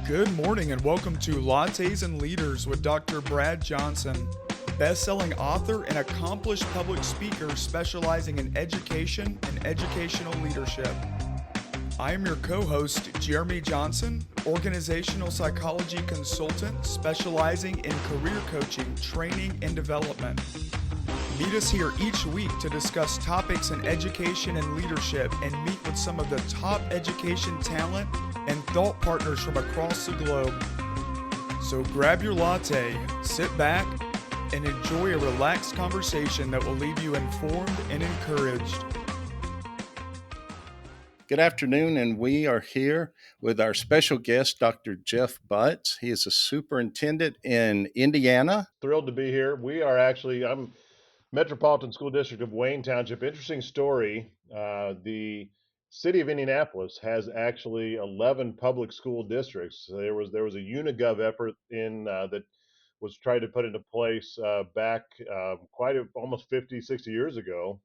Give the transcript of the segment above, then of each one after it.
Good morning and welcome to Lattes and Leaders with Dr. Brad Johnson, best-selling author and accomplished public speaker specializing in education and educational leadership. I am your co-host, Jeremy Johnson, organizational psychology consultant specializing in career coaching, training, and development. Meet us here each week to discuss topics in education and leadership and meet with some of the top education talent and thought partners from across the globe. So grab your latte, sit back, and enjoy a relaxed conversation that will leave you informed and encouraged. Good afternoon, and we are here with our special guest, Dr. Jeff Butts. He is a superintendent in Indiana. Thrilled to be here. I'm Metropolitan School District of Wayne Township. Interesting story. The city of Indianapolis has actually 11 public school districts. There was a Unigov effort that was tried to put into place back almost 50, 60 years ago,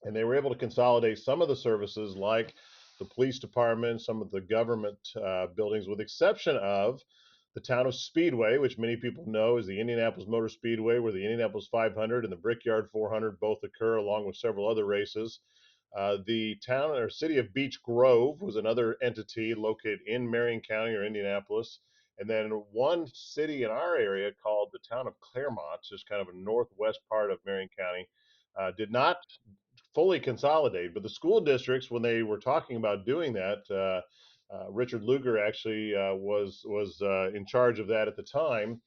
and they were able to consolidate some of the services like the police department, some of the government buildings, with the exception of the town of Speedway, which many people know is the Indianapolis Motor Speedway, where the Indianapolis 500 and the Brickyard 400 both occur, along with several other races. The town or city of Beech Grove was another entity located in Marion County or Indianapolis. And then one city in our area called the town of Claremont, just kind of a northwest part of Marion County, did not fully consolidate. But the school districts, when they were talking about doing that, Richard Lugar actually was in charge of that at the time.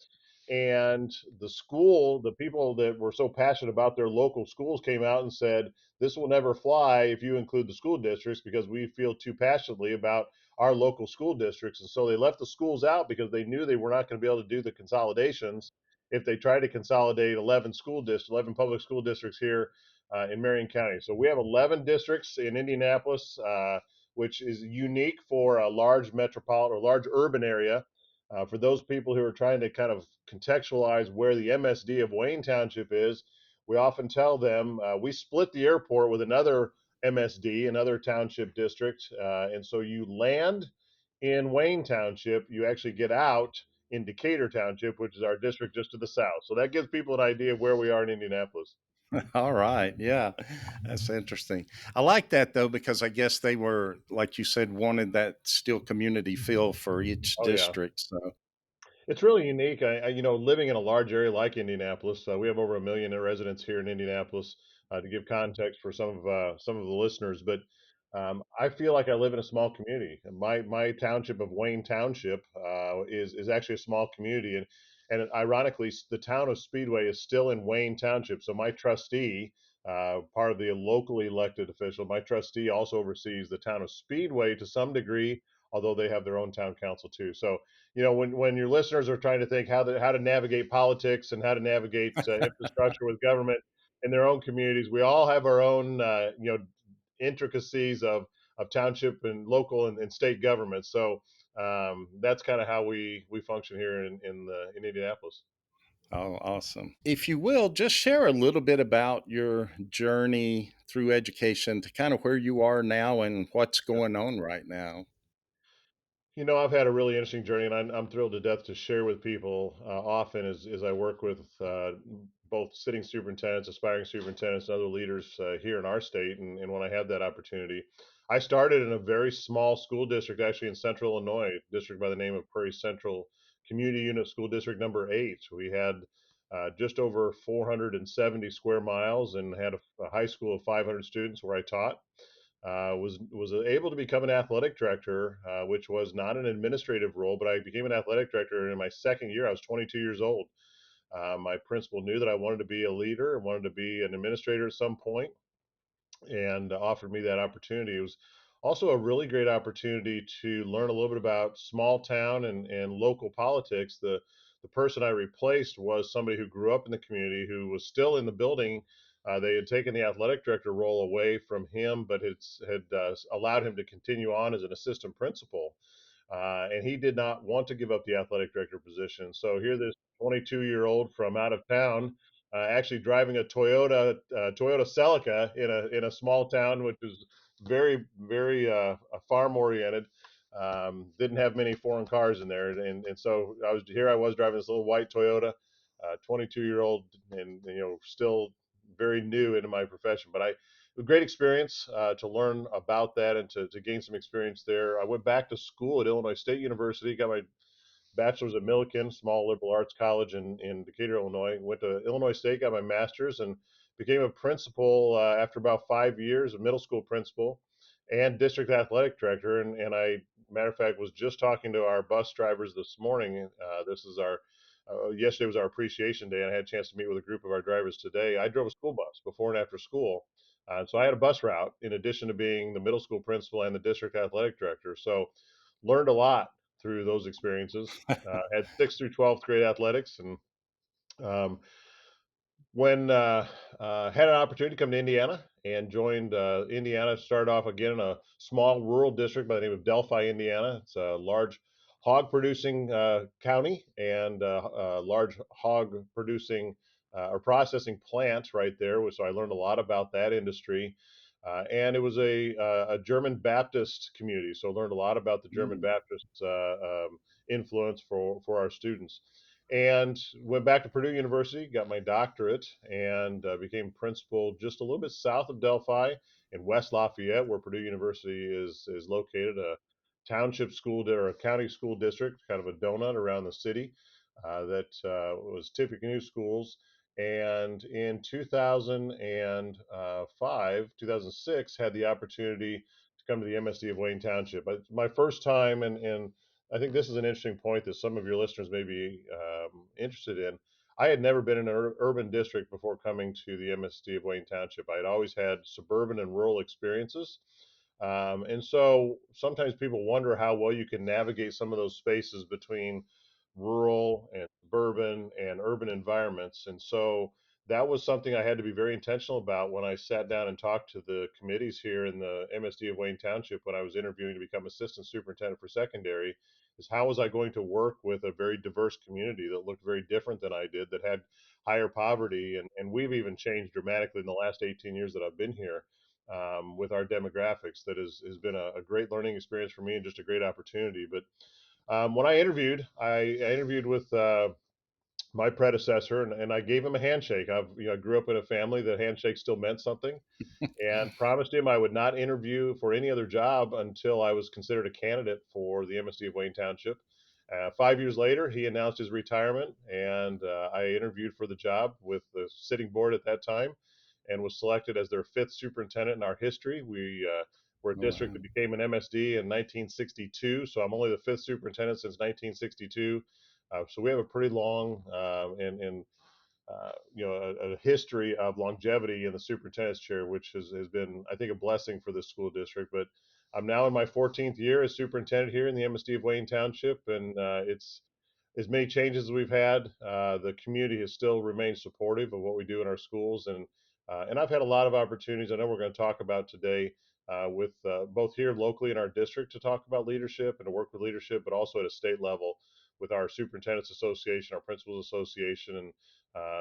And the people that were so passionate about their local schools came out and said, this will never fly if you include the school districts because we feel too passionately about our local school districts. And so they left the schools out because they knew they were not going to be able to do the consolidations if they tried to consolidate 11 public school districts here in Marion County. So we have 11 districts in Indianapolis, which is unique for a large metropolitan or large urban area. For those people who are trying to kind of contextualize where the MSD of Wayne Township is, we often tell them we split the airport with another MSD, another township district. And so you land in Wayne Township, you actually get out in Decatur Township, which is our district just to the south. So that gives people an idea of where we are in Indianapolis. All right. Yeah, that's interesting. I like that, though, because I guess they were, like you said, wanted that still community feel for each Oh, yeah. district. So, It's really unique. Living in a large area like Indianapolis, we have over 1 million residents here in Indianapolis. To give context for some of the listeners, but I feel like I live in a small community. And my township of Wayne Township is actually a small community, and ironically, the town of Speedway is still in Wayne Township. So my trustee, part of the locally elected official, my trustee also oversees the town of Speedway to some degree, although they have their own town council too. So when your listeners are trying to think how to navigate politics and how to navigate infrastructure with government in their own communities, we all have our own intricacies of township and local and state government. So that's kind of how we function here in Indianapolis. oh, awesome. If you will, just share a little bit about your journey through education to kind of where you are now and what's going on right now. I've had a really interesting journey, and I'm thrilled to death to share with people often as I work with both sitting superintendents, aspiring superintendents, and other leaders here in our state. And when I had that opportunity, I started in a very small school district, actually in central Illinois, a district by the name of Prairie Central Community Unit School District number 8. We had just over 470 square miles and had a high school of 500 students where I taught. Was able to become an athletic director, which was not an administrative role, but I became an athletic director in my second year. I was 22 years old. My principal knew that I wanted to be a leader and wanted to be an administrator at some point, and offered me that opportunity. It was also a really great opportunity to learn a little bit about small town and local politics. The person I replaced was somebody who grew up in the community, who was still in the building. They had taken the athletic director role away from him, but had allowed him to continue on as an assistant principal. And he did not want to give up the athletic director position. So here, this 22-year-old from out of town, actually driving a Toyota Celica in a small town, which is very, very farm oriented, Didn't have many foreign cars in there, and so I was driving this little white Toyota, 22-year-old, and still very new into my profession. But a great experience to learn about that and to gain some experience there. I went back to school at Illinois State University, got my bachelor's at Millikin, small liberal arts college in Decatur, Illinois. Went to Illinois State, got my master's, and became a principal after about 5 years, a middle school principal and district athletic director. And I, matter of fact, was just talking to our bus drivers this morning. This is our Yesterday was our appreciation day, and I had a chance to meet with a group of our drivers today. I drove a school bus before and after school. So I had a bus route in addition to being the middle school principal and the district athletic director. So learned a lot through those experiences. Had 6th through 12th grade athletics, and um, when had an opportunity to come to Indiana and joined Indiana. Started off again in a small rural district by the name of Delphi, Indiana. It's a large hog producing county and a large hog producing or processing plant right there. So I learned a lot about that industry. And it was a German Baptist community, so I learned a lot about the German Mm. Baptist influence for our students. And went back to Purdue University, got my doctorate, and became principal just a little bit south of Delphi in West Lafayette, where Purdue University is located, a township or a county school district, kind of a donut around the city that was Tippecanoe schools. And in 2005, 2006, had the opportunity to come to the MSD of Wayne Township. It's my first time, and I think this is an interesting point that some of your listeners may be interested in. I had never been in an urban district before coming to the MSD of Wayne Township. I had always had suburban and rural experiences. And so sometimes people wonder how well you can navigate some of those spaces between rural and suburban and urban environments. And so that was something I had to be very intentional about when I sat down and talked to the committees here in the MSD of Wayne Township when I was interviewing to become assistant superintendent for secondary, is how was I going to work with a very diverse community that looked very different than I did, that had higher poverty. And we've even changed dramatically in the last 18 years that I've been here with our demographics. That has been a great learning experience for me and just a great opportunity. But when I interviewed with my predecessor, and I gave him a handshake. I grew up in a family that handshake still meant something, and promised him I would not interview for any other job until I was considered a candidate for the MSD of Wayne Township. 5 years later, he announced his retirement, and I interviewed for the job with the sitting board at that time, and was selected as their fifth superintendent in our history. We were a district Wow. that became an MSD in 1962, so I'm only the fifth superintendent since 1962. So we have a pretty long and a history of longevity in the superintendent's chair, which has been, I think, a blessing for this school district. But I'm now in my 14th year as superintendent here in the MSD of Wayne Township, and it's as many changes as we've had. The community has still remained supportive of what we do in our schools, and I've had a lot of opportunities. I know we're going to talk about today with both here locally in our district to talk about leadership and to work with leadership, but also at a state level with our superintendents association, our principals association, and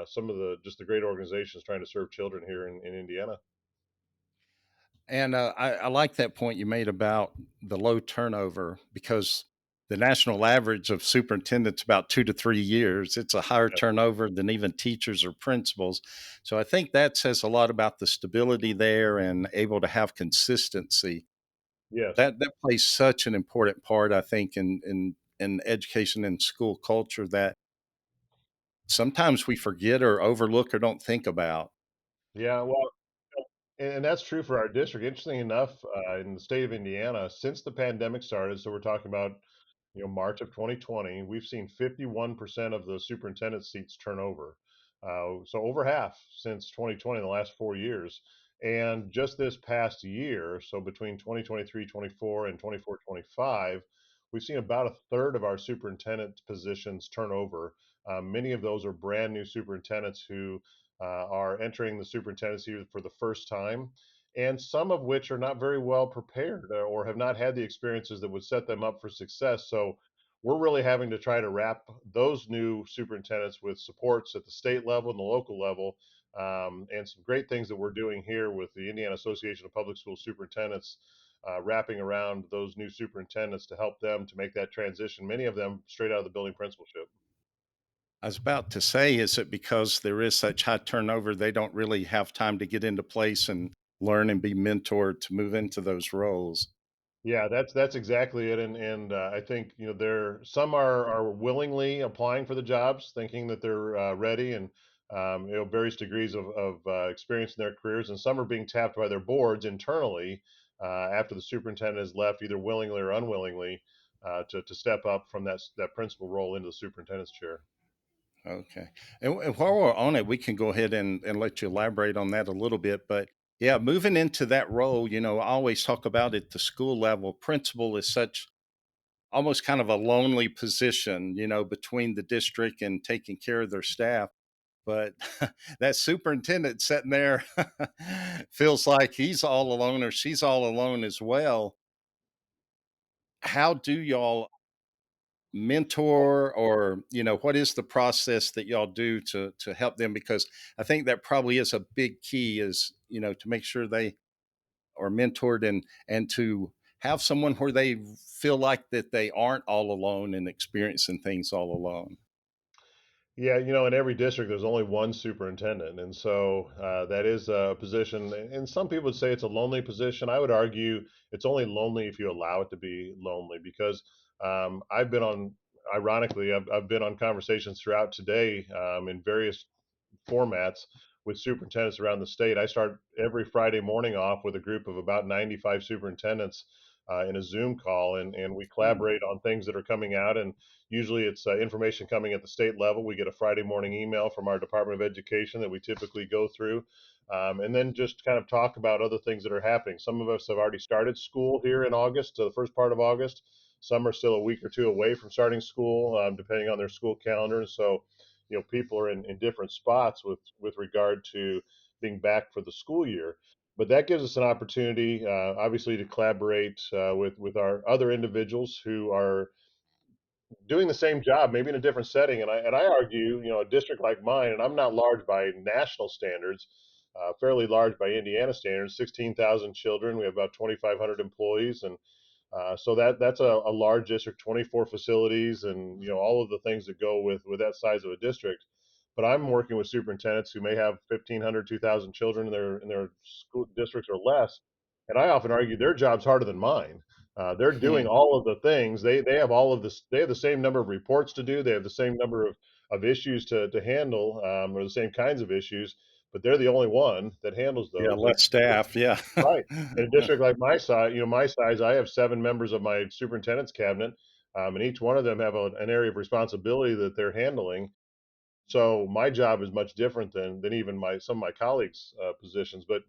some of the great organizations trying to serve children here in Indiana. And I like that point you made about the low turnover because the national average of superintendents about 2 to 3 years. It's a higher Yep. turnover than even teachers or principals. So I think that says a lot about the stability there and able to have consistency. Yes. That plays such an important part, I think, in education and school culture that sometimes we forget or overlook or don't think about. Yeah. Well, and that's true for our district. Interestingly enough, in the state of Indiana, since the pandemic started, so we're talking about March of 2020, we've seen 51% of the superintendent seats turn over. So over half since 2020, the last 4 years. And just this past year, so between 2023, 24 and 24, 25, we've seen about a third of our superintendent positions turn over. Many of those are brand new superintendents who are entering the superintendency for the first time, and some of which are not very well prepared or have not had the experiences that would set them up for success. So we're really having to try to wrap those new superintendents with supports at the state level and the local level. And some great things that we're doing here with the Indiana Association of Public School Superintendents. wrapping around those new superintendents to help them to make that transition, many of them straight out of the building principalship. I was about to say, is it because there is such high turnover, they don't really have time to get into place and learn and be mentored to move into those roles? Yeah, that's exactly it, and I think there some are willingly applying for the jobs, thinking that they're ready, and various degrees of experience in their careers, and some are being tapped by their boards internally after the superintendent has left, either willingly or unwillingly, to step up from that principal role into the superintendent's chair. Okay. And while we're on it, we can go ahead and let you elaborate on that a little bit. But yeah, moving into that role, I always talk about at the school level, principal is such almost kind of a lonely position, between the district and taking care of their staff. But that superintendent sitting there feels like he's all alone or she's all alone as well. How do y'all mentor, or what is the process that y'all do to help them? Because I think that probably is a big key, is to make sure they are mentored, and to have someone where they feel like that they aren't all alone and experiencing things all alone. Yeah, in every district, there's only one superintendent, and so that is a position. And some people would say it's a lonely position. I would argue it's only lonely if you allow it to be lonely, because I've been on, ironically, I've been on conversations throughout today in various formats with superintendents around the state. I start every Friday morning off with a group of about 95 superintendents in a Zoom call, and we Mm. collaborate on things that are coming out. And usually it's information coming at the state level. We get a Friday morning email from our Department of Education that we typically go through. And then just kind of talk about other things that are happening. Some of us have already started school here in August, the first part of August. Some are still a week or two away from starting school, depending on their school calendars. So people are in different spots with regard to being back for the school year, but that gives us an opportunity, obviously, to collaborate with our other individuals who are doing the same job, maybe in a different setting. And I argue, a district like mine, and I'm not large by national standards, fairly large by Indiana standards, 16,000 children. We have about 2,500 employees, and so that's a large district, 24 facilities, and all of the things that go with that size of a district. But I'm working with superintendents who may have 1,500, 2,000 children in their school districts or less, and I often argue their job's harder than mine. They're doing all of the things. They have all of this. They have the same number of reports to do. They have the same number of issues to handle, or the same kinds of issues. But they're the only one that handles Yeah, those. And less staff. Yeah. right. In a district like my size, I have 7 members of my superintendent's cabinet, and each one of them have an area of responsibility that they're handling. So my job is much different than even my some of my colleagues' positions. But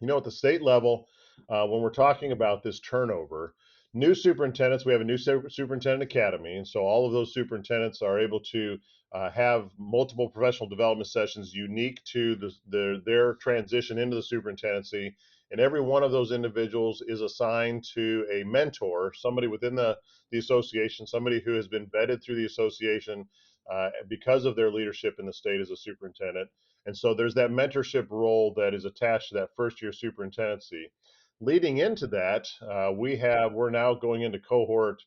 at the state level, when we're talking about this turnover, new superintendents, we have a new superintendent academy. And so all of those superintendents are able to have multiple professional development sessions unique to their transition into the superintendency. And every one of those individuals is assigned to a mentor, somebody within the association, somebody who has been vetted through the association because of their leadership in the state as a superintendent. And so there's that mentorship role that is attached to that first year superintendency. Leading into that, we're now going into cohort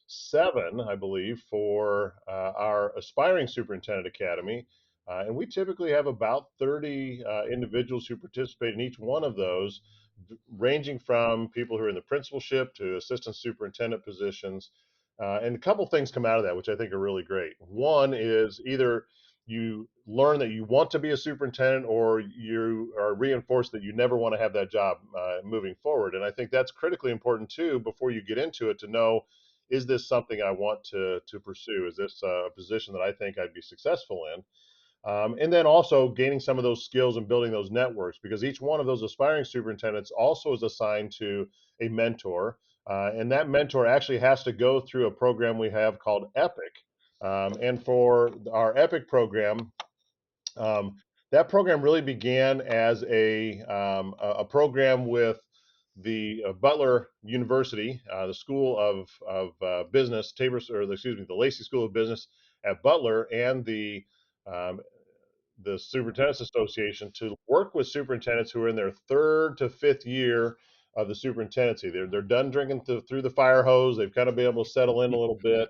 7, I believe, for our aspiring superintendent academy. And we typically have about 30 individuals who participate in each one of those, ranging from people who are in the principalship to assistant superintendent positions. And a couple things come out of that, which I think are really great. One is either you learn that you want to be a superintendent, or you are reinforced that you never want to have that job moving forward. And I think that's critically important too, before you get into it, to know, is this something I want to pursue? Is this a position that I think I'd be successful in? And then also gaining some of those skills and building those networks, because each one of those aspiring superintendents also is assigned to a mentor. And that mentor actually has to go through a program we have called EPIC. And for our EPIC program, um, that program really began as a program with the Butler University, the School of Business, the Lacey School of Business at Butler, and um, the Superintendents Association, to work with superintendents who are in their third to fifth year of the superintendency. They're done drinking through the fire hose. They've kind of been able to settle in a little bit,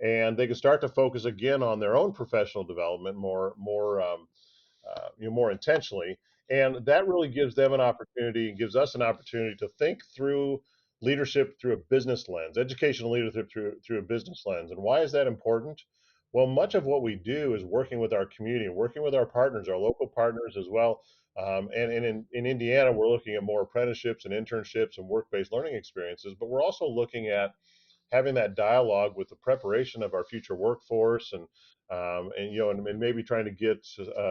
and they can start to focus again on their own professional development more intentionally. And that really gives them an opportunity and gives us an opportunity to think through leadership through a business lens, educational leadership through a business lens. And why is that important? Well, much of what we do is working with our community, working with our partners, our local partners as well. And in Indiana, we're looking at more apprenticeships and internships and work-based learning experiences, but we're also looking at having that dialogue with the preparation of our future workforce and maybe trying to get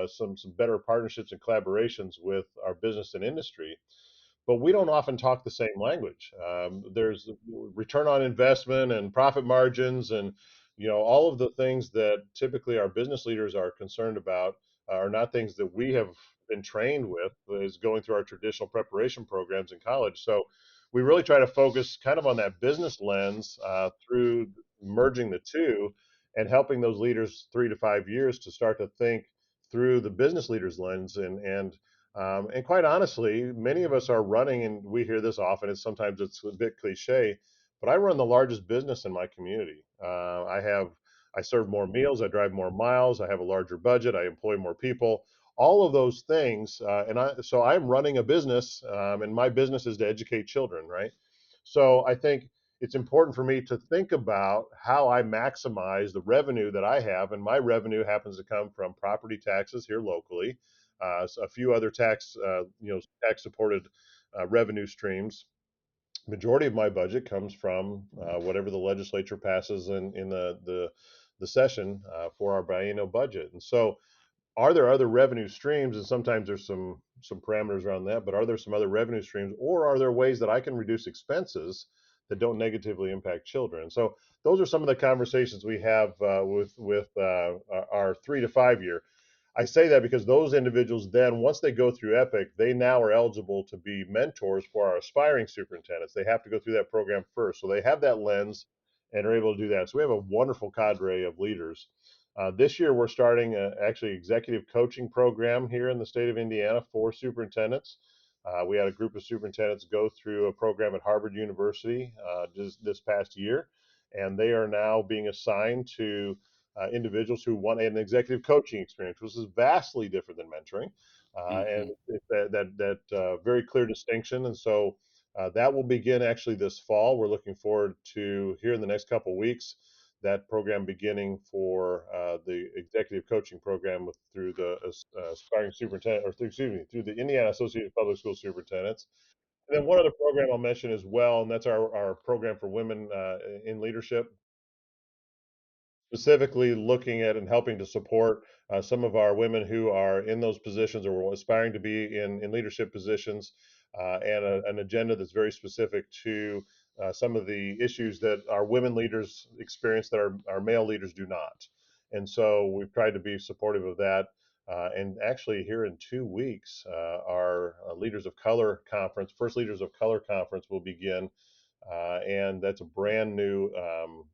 some better partnerships and collaborations with our business and industry, but we don't often talk the same language. There's return on investment and profit margins, and all of the things that typically our business leaders are concerned about are not things that we have been trained with is going through our traditional preparation programs in college. So we really try to focus kind of on that business lens through merging the two and helping those leaders 3 to 5 years to start to think through the business leaders lens and quite honestly, many of us are running, and we hear this often. Sometimes it's a bit cliche, but I run the largest business in my community. I serve more meals, I drive more miles, I have a larger budget, I employ more people. All of those things, so I'm running a business, and my business is to educate children, right? So I think it's important for me to think about how I maximize the revenue that I have, and my revenue happens to come from property taxes here locally, a few other tax supported revenue streams. Majority of my budget comes from whatever the legislature passes in the session for our biennial budget. And so are there other revenue streams? And sometimes there's some parameters around that, but are there some other revenue streams, or are there ways that I can reduce expenses that don't negatively impact children? So those are some of the conversations we have with our 3 to 5 year. I say that because those individuals then, once they go through EPIC, they now are eligible to be mentors for our aspiring superintendents. They have to go through that program first. So they have that lens and are able to do that. So we have a wonderful cadre of leaders. This year, we're starting actually executive coaching program here in the state of Indiana for superintendents. We had a group of superintendents go through a program at Harvard University just this past year, and they are now being assigned to individuals who want an executive coaching experience, which is vastly different than mentoring, and Hmm. it's that very clear distinction. And so that will begin actually this fall. We're looking forward to here in the next couple of weeks that program beginning for the executive coaching program through the aspiring superintendent, or through the Indiana Association of Public School Superintendents. And then one other program I'll mention as well, and that's our program for women in leadership, specifically looking at and helping to support some of our women who are in those positions or aspiring to be in leadership positions, and an agenda that's very specific to some of the issues that our women leaders experience that our male leaders do not. And so we've tried to be supportive of that. And actually, here in 2 weeks, our Leaders of Color conference, first Leaders of Color conference, will begin, and that's a brand new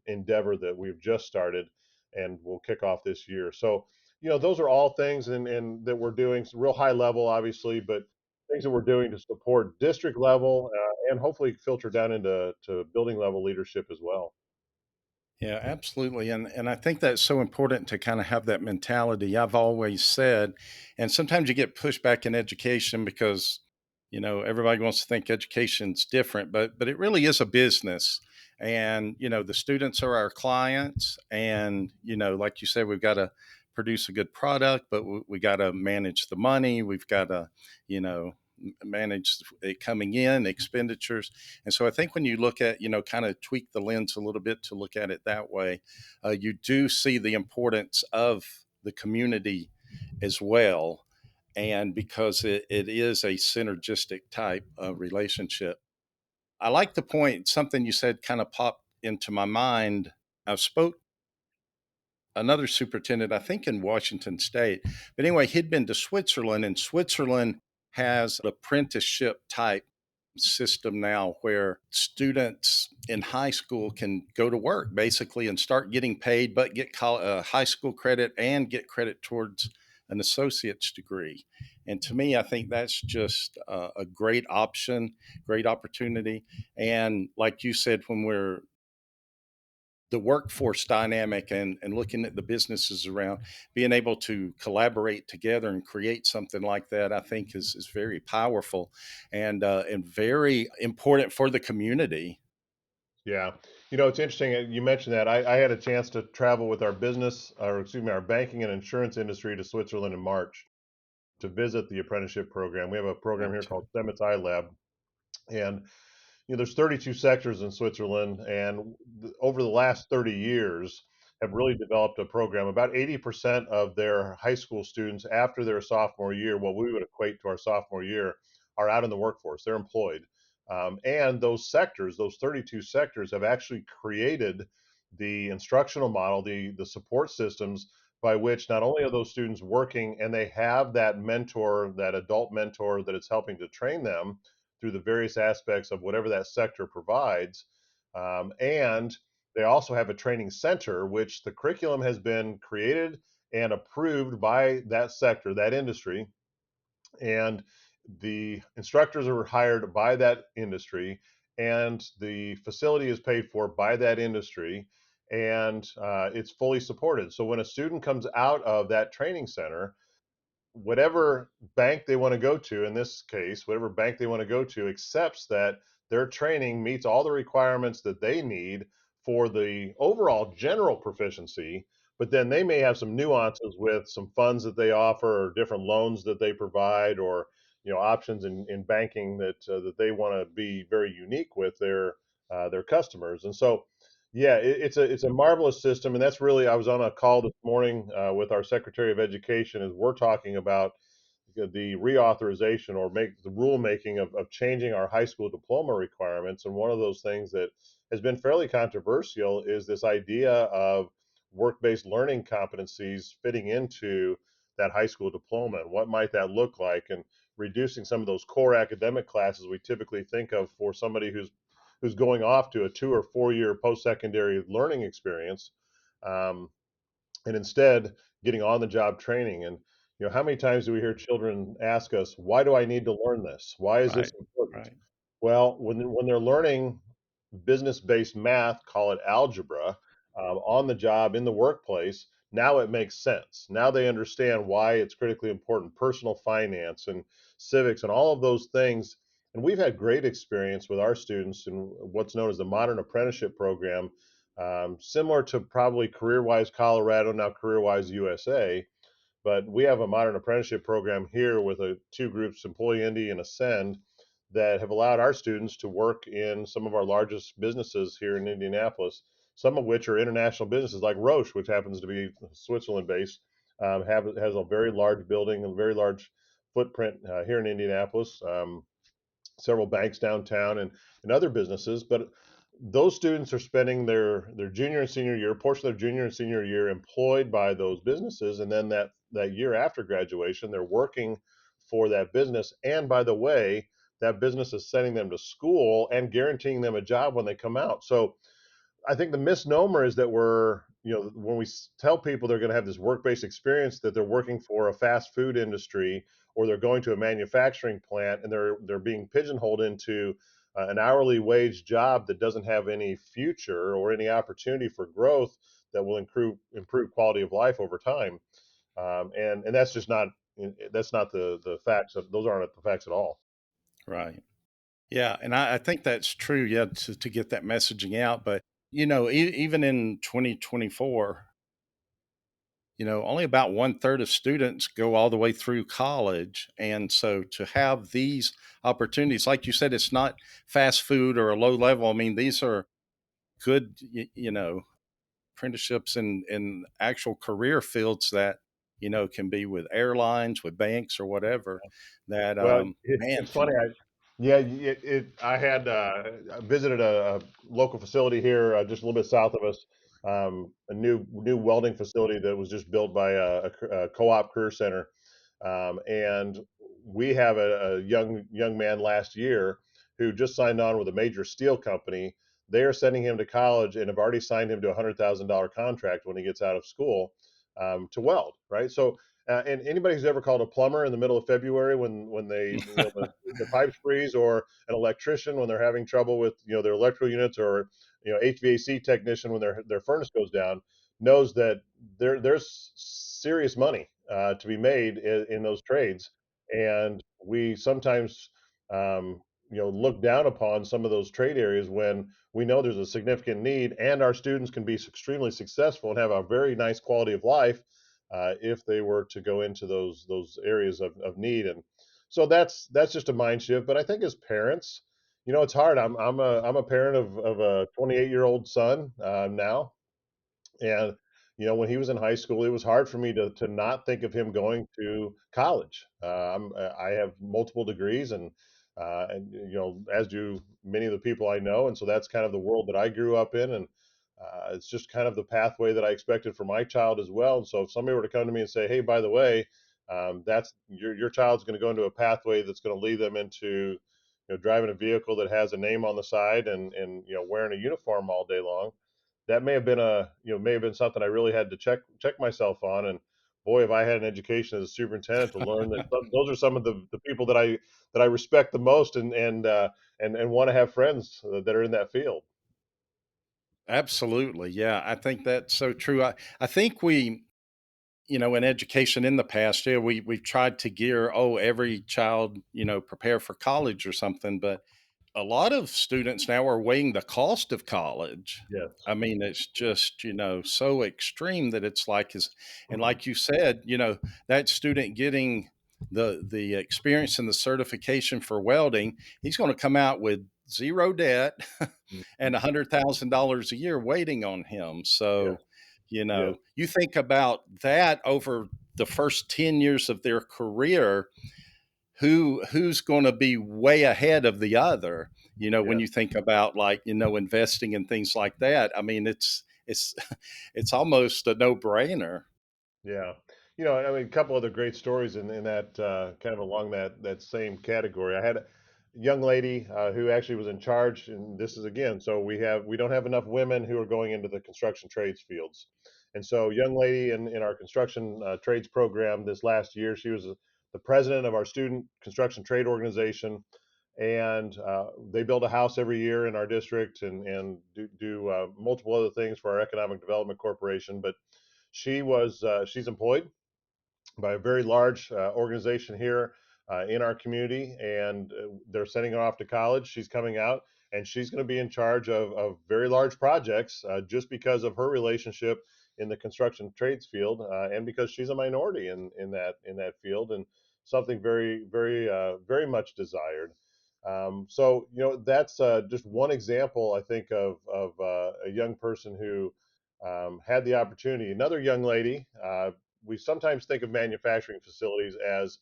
endeavor that we've just started and will kick off this year. So, those are all things and that we're doing real high level, obviously, but things that we're doing to support district level and hopefully filter down into building level leadership as well. Yeah, absolutely. And I think that's so important to kind of have that mentality. I've always said, and sometimes you get pushback in education because, everybody wants to think education's different, but it really is a business. And, the students are our clients. And, like you said, we've got to produce a good product, but we got to manage the money. We've got to, you know, manage it coming in, expenditures. And so I think when you look at, kind of tweak the lens a little bit to look at it that way, you do see the importance of the community as well. And because it is a synergistic type of relationship. I like the point, something you said kind of popped into my mind. I spoke another superintendent, I think in Washington State. But anyway, he'd been to Switzerland, and Switzerland has an apprenticeship type system now where students in high school can go to work basically and start getting paid, but get high school credit and get credit towards an associate's degree. And to me, I think that's just a great option, great opportunity. And like you said, when we're the workforce dynamic and looking at the businesses around, being able to collaborate together and create something like that, I think is very powerful and very important for the community. Yeah. It's interesting. You mentioned that. I had a chance to travel with our business, or excuse me, our banking and insurance industry to Switzerland in March to visit the apprenticeship program. We have a program here Gotcha. called Cemex iLab, and there's 32 sectors in Switzerland, and over the last 30 years have really developed a program. About 80% of their high school students after their sophomore year, what we would equate to our sophomore year, are out in the workforce. They're employed. And those sectors, those 32 sectors, have actually created the instructional model, the support systems by which not only are those students working and they have that mentor, that adult mentor that is helping to train them through the various aspects of whatever that sector provides. And they also have a training center, which the curriculum has been created and approved by that sector, that industry. And the instructors are hired by that industry, and the facility is paid for by that industry, and it's fully supported. So when a student comes out of that training center, whatever bank they want to go to, in this case, whatever bank they want to go to accepts that their training meets all the requirements that they need for the overall general proficiency. But then they may have some nuances with some funds that they offer, or different loans that they provide, or options in banking that they want to be very unique with their customers. And so, yeah, it's a marvelous system, and that's really, I was on a call this morning with our Secretary of Education as we're talking about the reauthorization or make the rulemaking of changing our high school diploma requirements. And one of those things that has been fairly controversial is this idea of work-based learning competencies fitting into that high school diploma, and what might that look like, and reducing some of those core academic classes we typically think of for somebody who's going off to a 2 or 4 year post-secondary learning experience, um, and instead getting on the job training. And how many times do we hear children ask us, why do I need to learn this? Why is this Right. important? Right. Well, when they're learning business-based math, call it algebra, on the job in the workplace, now it makes sense. Now they understand why it's critically important. Personal finance and civics and all of those things. And we've had great experience with our students in what's known as the Modern Apprenticeship Program, similar to probably CareerWise Colorado, now CareerWise USA. But we have a modern apprenticeship program here with two groups, Employee Indy and Ascend, that have allowed our students to work in some of our largest businesses here in Indianapolis, some of which are international businesses like Roche, which happens to be Switzerland based, has a very large building, a very large footprint here in Indianapolis. Several banks downtown, and other businesses. But those students are spending their junior and senior year, a portion of their junior and senior year, employed by those businesses, and then that year after graduation, they're working for that business. And by the way, that business is sending them to school and guaranteeing them a job when they come out. So I think the misnomer is that when we tell people they're going to have this work-based experience, that they're working for a fast food industry, or they're going to a manufacturing plant, and they're being pigeonholed into an hourly wage job that doesn't have any future or any opportunity for growth that will improve quality of life over time. And that's just not that's not the facts. Those aren't the facts at all. Right. Yeah, and I think that's true. Yeah, to get that messaging out. But even in 2024, only about one third of students go all the way through college, and so to have these opportunities, like you said, it's not fast food or a low level. I mean, these are good, apprenticeships in actual career fields that can be with airlines, with banks, or whatever. That Well, man it's can. funny. Yeah, I had I visited a local facility here, just a little bit south of us, a new welding facility that was just built by a co-op career center, and we have a young man last year who just signed on with a major steel company. They are sending him to college and have already signed him to $100,000 contract when he gets out of school, to weld. Right, so And anybody who's ever called a plumber in the middle of February when they the pipes freeze, or an electrician when they're having trouble with their electrical units, or HVAC technician when their furnace goes down, knows that there's serious money to be made in those trades, and we sometimes um, look down upon some of those trade areas when we know there's a significant need, and our students can be extremely successful and have a very nice quality of life if they were to go into those areas of need. And so that's just a mind shift. But I think as parents, it's hard. I'm a parent of a 28-year-old son now, and when he was in high school, it was hard for me to not think of him going to college. I have multiple degrees, and as do many of the people I know, and so that's kind of the world that I grew up in, and it's just kind of the pathway that I expected for my child as well. And so if somebody were to come to me and say, "Hey, by the way, that's your child's going to go into a pathway that's going to lead them into driving a vehicle that has a name on the side, and wearing a uniform all day long," that may have been something I really had to check myself on. And boy, if I had an education as a superintendent to learn that those are some of the people that I respect the most, and want to have friends that are in that field. Absolutely. Yeah. I think that's so true. I think we, in education in the past, yeah, we've tried to gear, every child, prepare for college or something, but a lot of students now are weighing the cost of college. Yes. I mean, it's just, so extreme that it's like and like you said, that student getting the experience and the certification for welding, he's going to come out with zero debt and $100,000 a year waiting on him. Yeah. So, Yeah. you think about that over the first 10 years of their career, who's going to be way ahead of the other, when Yeah. you think about, like, investing in things like that. I mean, it's it's almost a no-brainer. Yeah. I mean, a couple other great stories in that kind of along that same category. I had a young lady who actually was in charge, and this is again, so we don't have enough women who are going into the construction trades fields. And so, young lady in our construction trades program this last year, she was the president of our student construction trade organization, and they build a house every year in our district, and do multiple other things for our economic development corporation. But she's employed by a very large organization here in our community, and they're sending her off to college. She's coming out, and she's going to be in charge of very large projects just because of her relationship in the construction trades field, and because she's a minority in that field, and something very very much desired. So that's just one example, I think, of a young person who had the opportunity. Another young lady, we sometimes think of manufacturing facilities as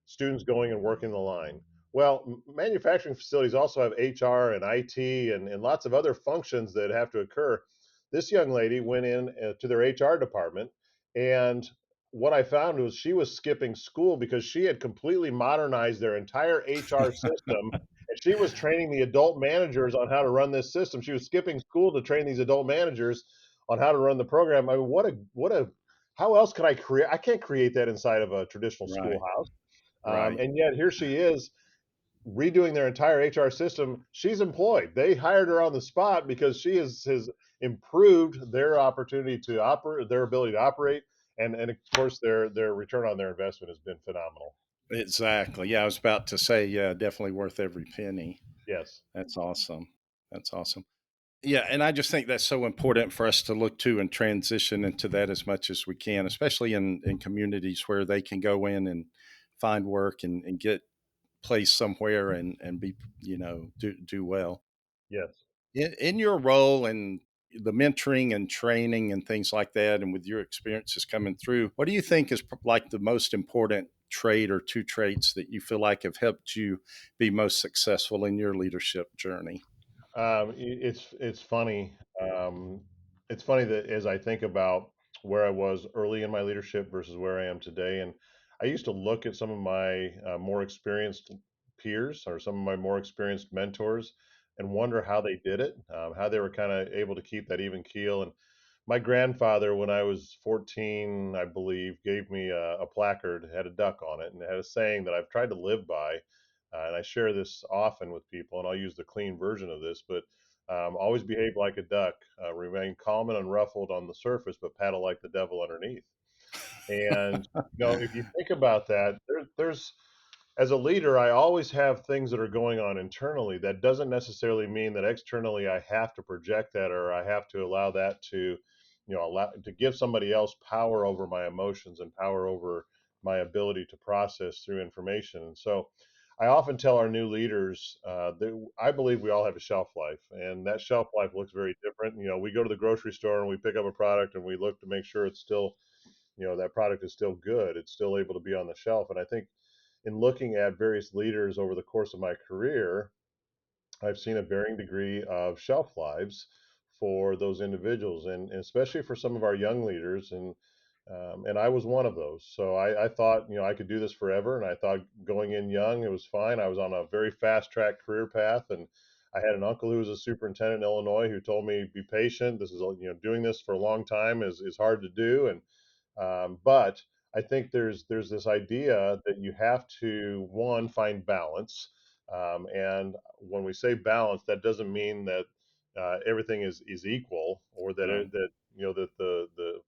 students going and working the line. Well, manufacturing facilities also have HR and IT, and lots of other functions that have to occur. This young lady went in to their HR department, and what I found was she was skipping school because she had completely modernized their entire HR system, and she was training the adult managers on how to run this system. She was skipping school to train these adult managers on how to run the program. I mean, what a how else could I create? I can't create that inside of a traditional Right. schoolhouse. Right. And yet here she is redoing their entire HR system. She's employed. They hired her on the spot because she has improved their opportunity to operate, their ability to operate, and of course their return on their investment has been phenomenal. Exactly. Yeah, I was about to say, yeah, definitely worth every penny. Yes. That's awesome. That's awesome. Yeah, and I just think that's so important for us to look to and transition into that as much as we can, especially in communities where they can go in and find work and get placed somewhere and be, do well. Yes. In your role and the mentoring and training and things like that, and with your experiences coming through, what do you think is like the most important trait or two traits that you feel like have helped you be most successful in your leadership journey? It's funny. It's funny that as I think about where I was early in my leadership versus where I am today, and I used to look at some of my more experienced peers or some of my more experienced mentors and wonder how they did it, how they were kind of able to keep that even keel. And my grandfather, when I was 14, I believe, gave me a placard, had a duck on it, and it had a saying that I've tried to live by. And I share this often with people, and I'll use the clean version of this, but always behave like a duck, remain calm and unruffled on the surface, but paddle like the devil underneath. And if you think about that, there's as a leader, I always have things that are going on internally. That doesn't necessarily mean that externally I have to project that or I have to allow that to, allow to give somebody else power over my emotions and power over my ability to process through information. And so I often tell our new leaders that I believe we all have a shelf life, and that shelf life looks very different. We go to the grocery store and we pick up a product and we look to make sure it's still, that product is still good. It's still able to be on the shelf. And I think in looking at various leaders over the course of my career, I've seen a varying degree of shelf lives for those individuals, and especially for some of our young leaders. And I was one of those. So I thought, I could do this forever, and I thought going in young, it was fine. I was on a very fast track career path, and I had an uncle who was a superintendent in Illinois who told me, "Be patient. This is, doing this for a long time is hard to do." But I think there's this idea that you have to one find balance, and when we say balance, that doesn't mean that everything is equal or that Right. that that the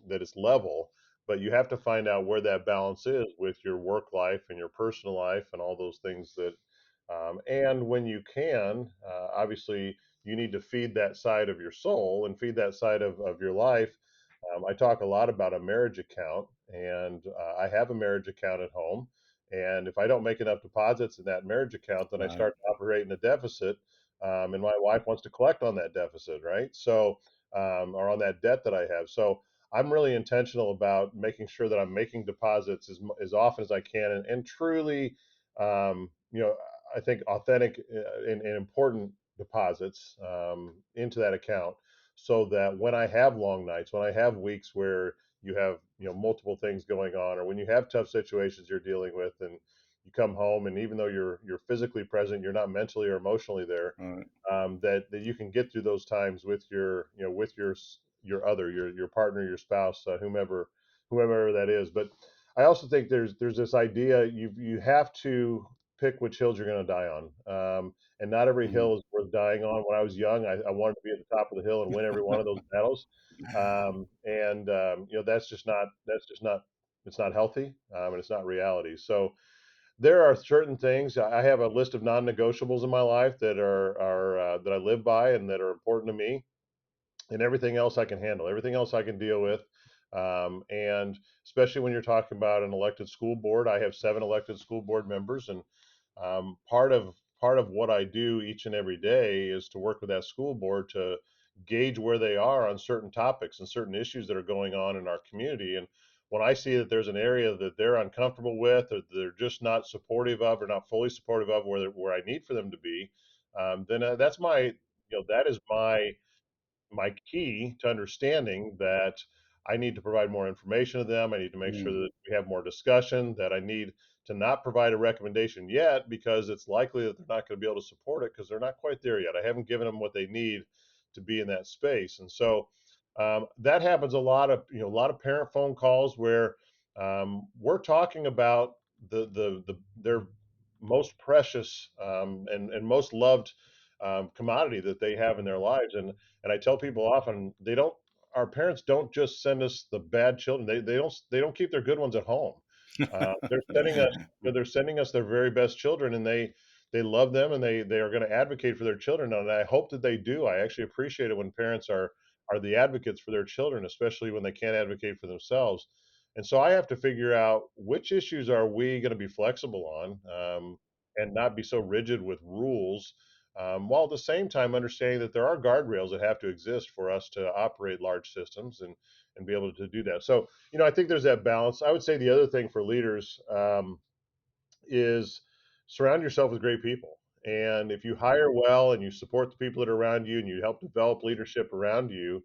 that it's level, but you have to find out where that balance is with your work life and your personal life and all those things that. And when you can, obviously, you need to feed that side of your soul and feed that side of your life. I talk a lot about a marriage account, and I have a marriage account at home. And if I don't make enough deposits in that marriage account, then I Right. start to operate in a deficit. And my wife wants to collect on that deficit, right? So, or on that debt that I have. So, I'm really intentional about making sure that I'm making deposits as often as I can, and truly, I think authentic and important deposits into that account, so that when I have long nights, when I have weeks where you have multiple things going on, or when you have tough situations you're dealing with, and you come home, and even though you're physically present, you're not mentally or emotionally there, Right. that you can get through those times with with your other your partner, your spouse, whomever that is. But I also think there's this idea you have to pick which hills you're going to die on, and not every Mhm. hill is worth dying on. When I was young, I wanted to be at the top of the hill and win every one of those battles, and that's just not it's not healthy, and it's not reality. So there are certain things. I have a list of non-negotiables in my life that are that I live by and that are important to me, and everything else I can handle. Everything else I can deal with. And especially when you're talking about an elected school board, I have 7 elected school board members, and part of what I do each and every day is to work with that school board to gauge where they are on certain topics and certain issues that are going on in our community. And when I see that there's an area that they're uncomfortable with, or they're just not supportive of, or not fully supportive of where I need for them to be, then that's that is my key to understanding that I need to provide more information to them. I need to make sure Mm. that we have more discussion, that I need to not provide a recommendation yet because it's likely that they're not going to be able to support it because they're not quite there yet. I haven't given them what they need to be in that space. And so that happens a lot of, a lot of parent phone calls where we're talking about their most precious and most loved commodity that they have in their lives. And I tell people often our parents don't just send us the bad children. They don't keep their good ones at home. They're sending us they're sending us their very best children, and they love them, and they are going to advocate for their children. And I hope that they do. I actually appreciate it when parents are the advocates for their children, especially when they can't advocate for themselves. And so I have to figure out which issues are we going to be flexible on, and not be so rigid with rules, while at the same time understanding that there are guardrails that have to exist for us to operate large systems and be able to do that. So, I think there's that balance. I would say the other thing for leaders is surround yourself with great people. And if you hire well and you support the people that are around you and you help develop leadership around you,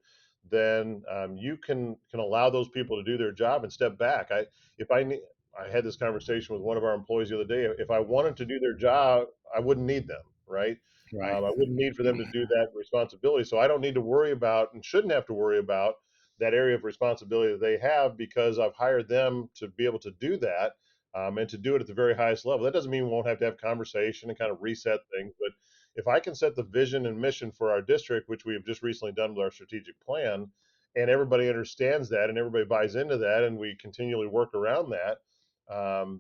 then you can allow those people to do their job and step back. If I need, I had this conversation with one of our employees the other day. If I wanted to do their job, I wouldn't need them, right? Right. I wouldn't need for them to do that responsibility. So I don't need to worry about and shouldn't have to worry about that area of responsibility that they have because I've hired them to be able to do that and to do it at the very highest level. That doesn't mean we won't have to have conversation and kind of reset things, but if I can set the vision and mission for our district, which we have just recently done with our strategic plan, and everybody understands that and everybody buys into that, and we continually work around that,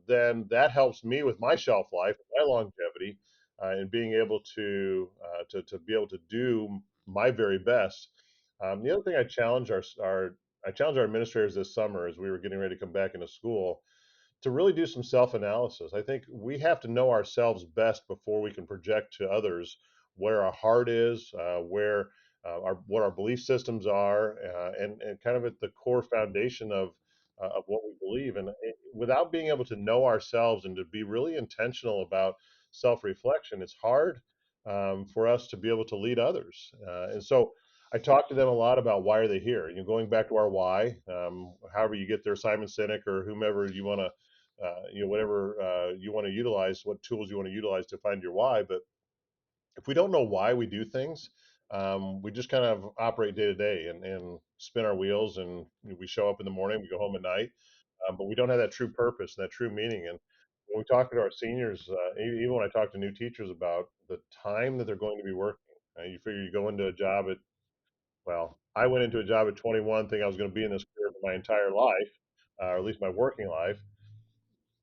then that helps me with my shelf life, my longevity, and being able to be able to do my very best. The other thing I challenged our administrators this summer as we were getting ready to come back into school to really do some self analysis. I think we have to know ourselves best before we can project to others where our heart is, where what our belief systems are, and kind of at the core foundation of what we believe. And without being able to know ourselves and to be really intentional about self reflection, it's hard for us to be able to lead others. And so I talk to them a lot about why are they here. Going back to our why, however you get there, Simon Sinek or whomever you want to whatever you want to utilize, what tools you want to utilize to find your why. But if we don't know why we do things, we just kind of operate day to day and spin our wheels, and we show up in the morning, we go home at night, but we don't have that true purpose, that true meaning. And when we talk to our seniors, even when I talk to new teachers about the time that they're going to be working, you figure you go into a job at, well, I went into a job at 21 thinking I was going to be in this career for my entire life, or at least my working life.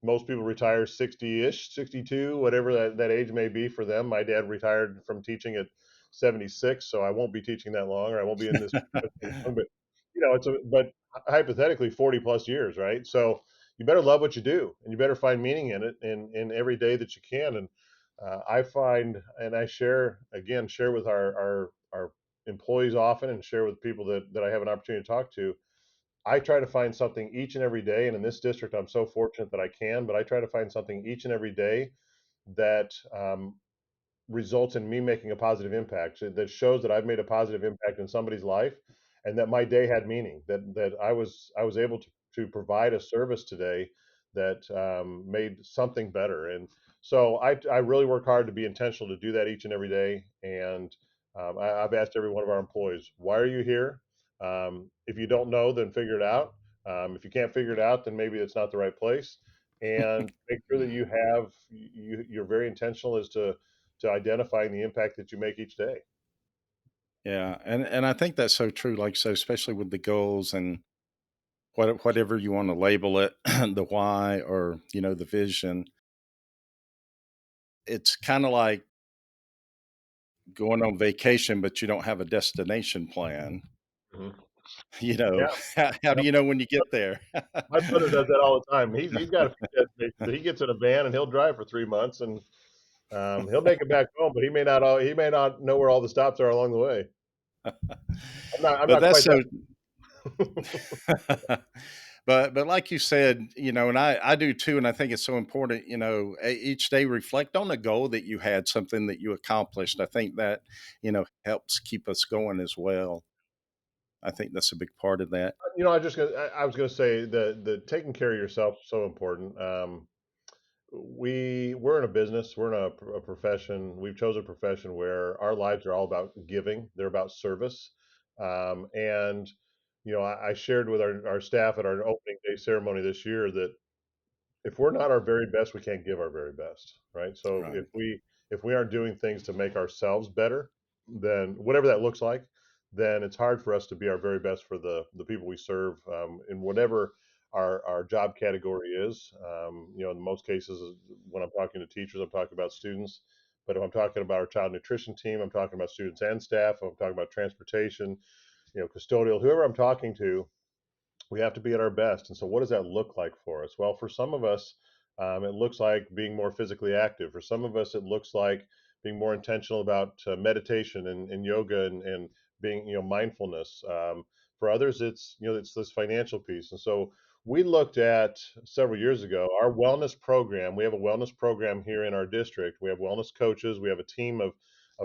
Most people retire 60-ish, 62, whatever that age may be for them. My dad retired from teaching at 76, so I won't be teaching that long, or I won't be in this long, but but hypothetically 40 plus years, right? So you better love what you do, and you better find meaning in it in every day that you can. And I find, and I share with our employees often, and share with people that I have an opportunity to talk to. I try to find something each and every day, and in this district, I'm so fortunate that I can. But I try to find something each and every day that results in me making a positive impact. That shows that I've made a positive impact in somebody's life, and that my day had meaning. That I was able to provide a service today that made something better. And so I really work hard to be intentional to do that each and every day. And I've asked every one of our employees, why are you here? If you don't know, then figure it out. If you can't figure it out, then maybe it's not the right place. And make sure that you're very intentional as to identifying the impact that you make each day. Yeah, and I think that's so true. Like so, especially with the goals and whatever you want to label it, the why or the vision. It's kind of like going on vacation, but you don't have a destination plan. Mhm. You know, Yeah, how do you know when you get there? my brother does that all the time. He's got a few destinations, but he gets in a van and he'll drive for 3 months, and he'll make it back home, but he may not know where all the stops are along the way. I'm But not that's quite so. that. But like you said, and I do too, and I think it's so important. Each day reflect on a goal that you had, something that you accomplished. I think that helps keep us going as well. I think that's a big part of that. I was gonna say the taking care of yourself is so important. We're in a business, we're in a profession. We've chosen a profession where our lives are all about giving. They're about service, and I shared with our staff at our opening day ceremony this year that if we're not our very best, we can't give our very best, right? So Right. if we aren't doing things to make ourselves better, then whatever that looks like, then it's hard for us to be our very best for the people we serve in whatever our job category is. In most cases, when I'm talking to teachers, I'm talking about students. But if I'm talking about our child nutrition team, I'm talking about students and staff. If I'm talking about transportation, custodial, whoever I'm talking to, we have to be at our best. And so, what does that look like for us? Well, for some of us, it looks like being more physically active. For some of us, it looks like being more intentional about meditation and yoga and being, mindfulness. For others, it's this financial piece. And so, we looked at several years ago our wellness program. We have a wellness program here in our district. We have wellness coaches. We have a team of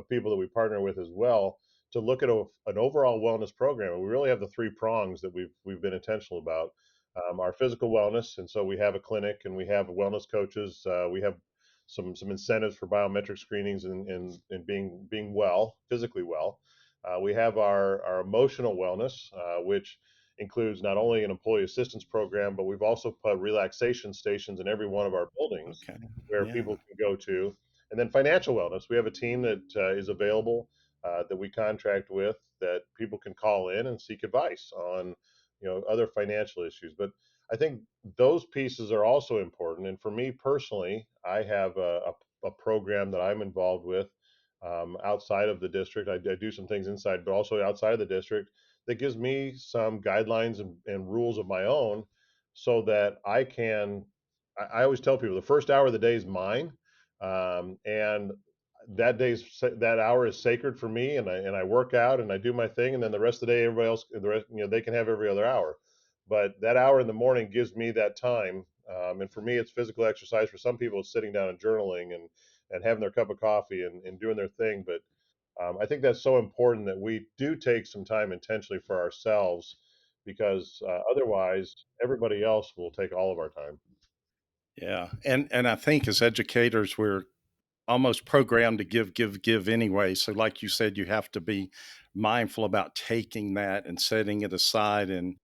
people that we partner with as well to look at an overall wellness program. And we really have the three prongs that we've been intentional about. Our physical wellness, and so we have a clinic and we have wellness coaches. We have some incentives for biometric screenings and being well, physically well. We have our emotional wellness, which includes not only an employee assistance program, but we've also put relaxation stations in every one of our buildings Okay. where Yeah. people can go to. And then financial wellness. We have a team that is available that we contract with that people can call in and seek advice on, other financial issues. But I think those pieces are also important. And for me personally, I have a program that I'm involved with outside of the district. I do some things inside, but also outside of the district that gives me some guidelines and rules of my own so that I can. I always tell people the first hour of the day is mine. And that hour is sacred for me, and I work out and I do my thing, and then the rest of the day everybody else, the rest, they can have every other hour, but that hour in the morning gives me that time. And for me, it's physical exercise. For some people, it's sitting down and journaling and having their cup of coffee and doing their thing. But I think that's so important that we do take some time intentionally for ourselves, because otherwise, everybody else will take all of our time. Yeah. And I think as educators, we're almost programmed to give, give, give anyway. So, like you said, you have to be mindful about taking that and setting it aside and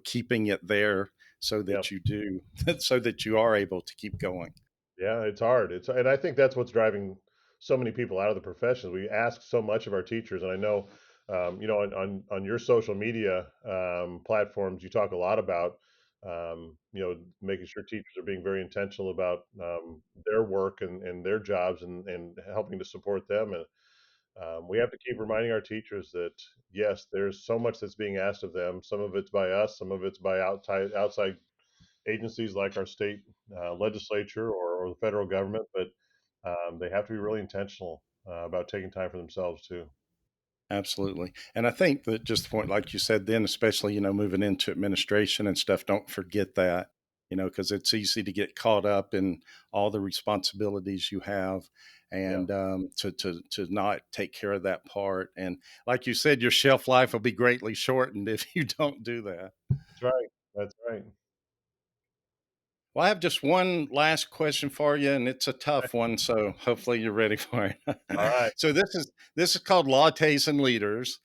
keeping it there so Yeah. that you do so that you are able to keep going. Yeah, it's hard. And I think that's what's driving so many people out of the profession. We ask so much of our teachers, and I know, on your social media platforms, you talk a lot about, making sure teachers are being very intentional about their work and their jobs and helping to support them. And we have to keep reminding our teachers that yes, there's so much that's being asked of them. Some of it's by us, some of it's by outside agencies like our state legislature or the federal government, but they have to be really intentional about taking time for themselves too. Absolutely. And I think that just the point, like you said, then, especially, moving into administration and stuff, don't forget that, because it's easy to get caught up in all the responsibilities you have Yeah, and to not take care of that part. And like you said, your shelf life will be greatly shortened if you don't do that. that's right. That's right. Well, I have just one last question for you, and it's a Okay. tough one, so hopefully you're ready for All it. right. So this is called Lattes and Leaders.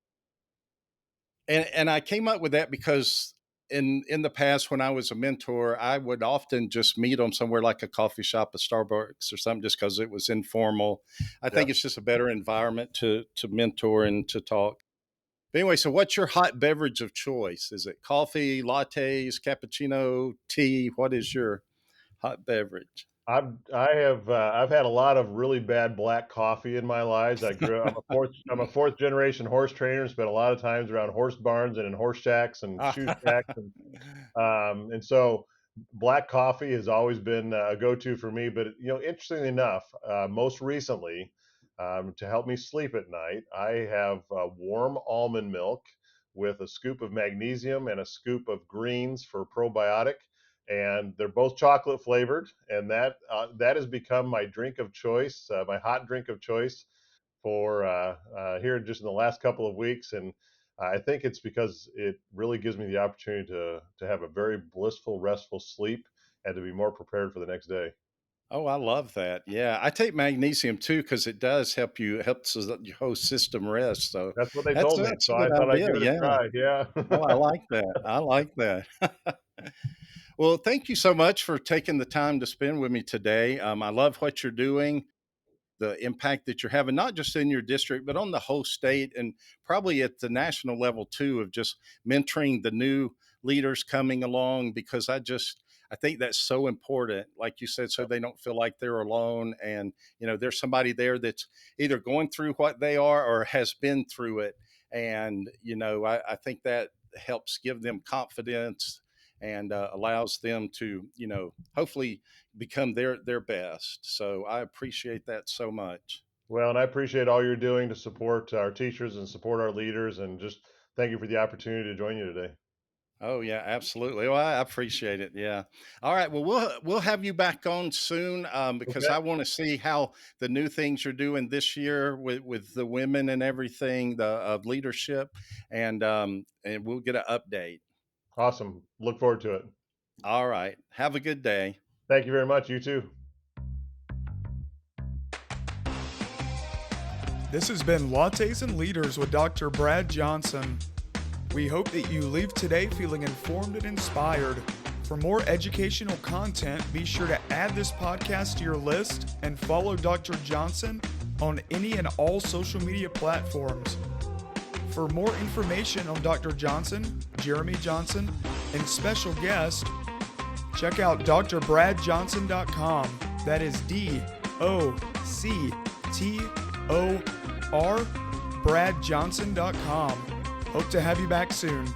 And I came up with that because in the past when I was a mentor, I would often just meet them somewhere like a coffee shop, a Starbucks or something, just because it was informal. I Yeah. think it's just a better environment to mentor and to talk. But anyway, so what's your hot beverage of choice? Is it coffee, lattes, cappuccino, tea? What is your hot beverage? I've had a lot of really bad black coffee in my lives. I'm a fourth generation horse trainer. Spent a lot of times around horse barns and in horse shacks and shoe shacks, and so black coffee has always been a go-to for me. But interestingly enough, most recently, to help me sleep at night, I have warm almond milk with a scoop of magnesium and a scoop of greens for probiotic, and they're both chocolate flavored, and that has become my drink of choice, my hot drink of choice for here just in the last couple of weeks. And I think it's because it really gives me the opportunity to have a very blissful, restful sleep and to be more prepared for the next day. Oh, I love that. Yeah, I take magnesium too because it does helps your whole system rest. So That's what they that's told me, that's so a I good thought I'd idea. give it a Yeah. try. Yeah. Oh, I like that. I like that. Well, thank you so much for taking the time to spend with me today. I love what you're doing, the impact that you're having, not just in your district, but on the whole state and probably at the national level too, of just mentoring the new leaders coming along, because I think that's so important, like you said, so they don't feel like they're alone. And, there's somebody there that's either going through what they are or has been through it. And, I think that helps give them confidence and allows them to, hopefully become their best. So I appreciate that so much. Well, and I appreciate all you're doing to support our teachers and support our leaders, and just thank you for the opportunity to join you today. Oh yeah, absolutely. Well, I appreciate it. Yeah. All right. Well, we'll have you back on soon because Okay. I want to see how the new things you're doing this year with the women and everything, the of leadership, and we'll get an update. Awesome. Look forward to it. All right. Have a good day. Thank you very much. You too. This has been Lattes and Leaders with Dr. Brad Johnson. We hope that you leave today feeling informed and inspired. For more educational content, be sure to add this podcast to your list and follow Dr. Johnson on any and all social media platforms. For more information on Dr. Johnson, Jeremy Johnson, and special guests, check out drbradjohnson.com. That is DOCTOR, bradjohnson.com. Hope to have you back soon.